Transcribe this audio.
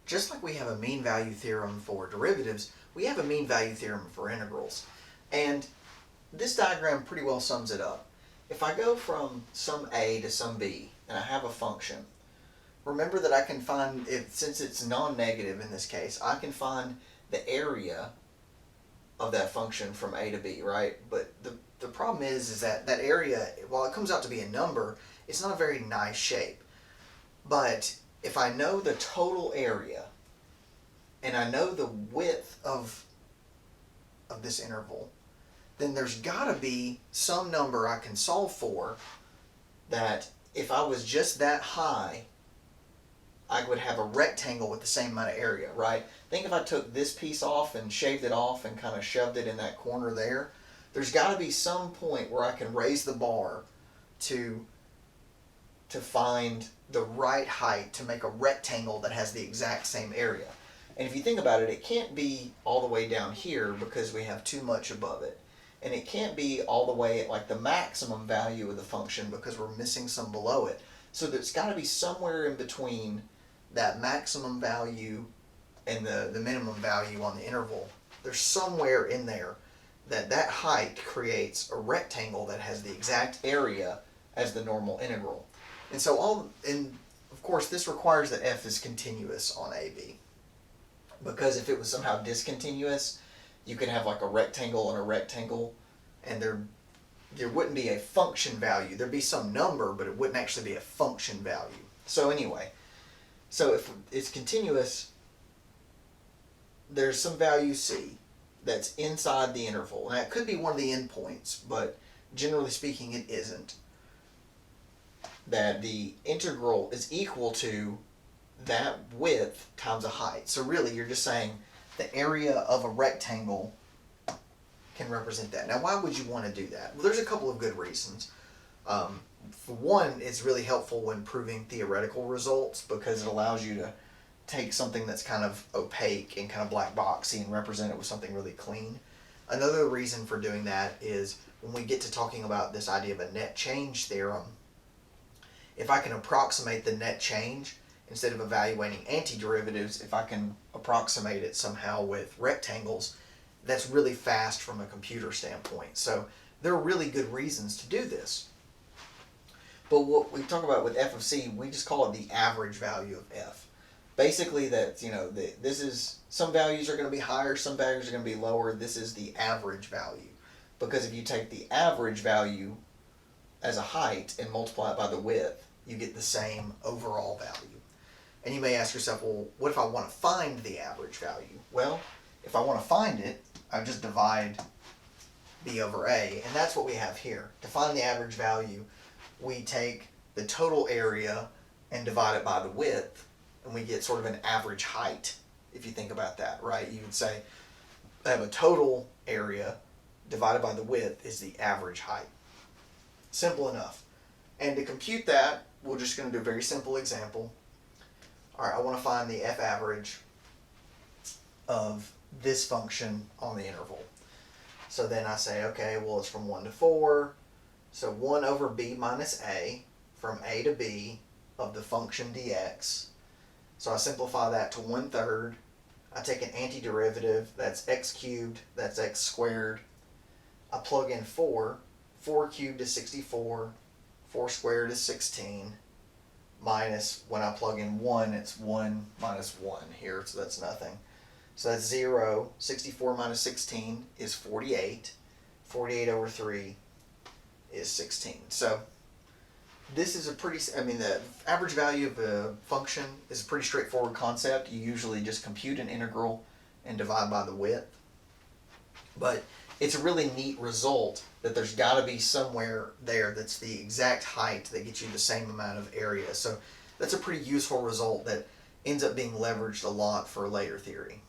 just like we have a mean value theorem for derivatives, we have a mean value theorem for integrals. And this diagram pretty well sums it up. If I go from some a to some b, and I have a function, remember that I can find, since it's non-negative in this case, I can find the area of that function from a to b, right? But the problem is that that area, while it comes out to be a number, it's not a very nice shape. But if I know the total area, and I know the width of this interval, then there's got to be some number I can solve for that if I was just that high, I would have a rectangle with the same amount of area, right? Think if I took this piece off and shaved it off and kind of shoved it in that corner there, there's got to be some point where I can raise the bar to find the right height to make a rectangle that has the exact same area. And if you think about it, it can't be all the way down here because we have too much above it. And it can't be all the way at like the maximum value of the function because we're missing some below it. So there's got to be somewhere in between that maximum value and the minimum value on the interval. There's somewhere in there that height creates a rectangle that has the exact area as the normal integral. And so of course this requires that f is continuous on AB. Because if it was somehow discontinuous, you could have like a rectangle and a rectangle, and there wouldn't be a function value. There'd be some number, but it wouldn't actually be a function value. So anyway, so if it's continuous, there's some value c that's inside the interval. Now it could be one of the endpoints, but generally speaking it isn't. That the integral is equal to that width times a height. So really you're just saying the area of a rectangle can represent that. Now why would you want to do that? Well, there's a couple of good reasons. For one, it's really helpful when proving theoretical results because it allows you to take something that's kind of opaque and kind of black boxy and represent it with something really clean. Another reason for doing that is when we get to talking about this idea of a net change theorem, if I can approximate the net change, instead of evaluating antiderivatives, if I can approximate it somehow with rectangles, that's really fast from a computer standpoint. So there are really good reasons to do this. But what we talk about with f of c, we just call it the average value of f. Basically that, this is, some values are going to be higher, some values are going to be lower. This is the average value. Because if you take the average value as a height and multiply it by the width, you get the same overall value. And you may ask yourself, well, what if I want to find the average value? Well, if I want to find it, I just divide b over a, and that's what we have here. To find the average value, we take the total area and divide it by the width, and we get sort of an average height, if you think about that, right? You would say, I have a total area divided by the width is the average height. Simple enough. And to compute that, we're just going to do a very simple example. All right, I want to find the f average of this function on the interval. So then I say, okay, well, it's from 1 to 4. So 1 over b minus a, from a to b, of the function dx. So I simplify that to 1/3. I take an antiderivative, that's x cubed, that's x squared. I plug in 4. 4 cubed is 64. 4 squared is 16. Minus, when I plug in 1, it's 1 minus 1 here, so that's nothing. So that's 0. 64 minus 16 is 48. 48 over 3 is 16. So this is a pretty, the average value of a function is a pretty straightforward concept. You usually just compute an integral and divide by the width. But it's a really neat result that there's got to be somewhere there that's the exact height that gets you the same amount of area. So that's a pretty useful result that ends up being leveraged a lot for later theory.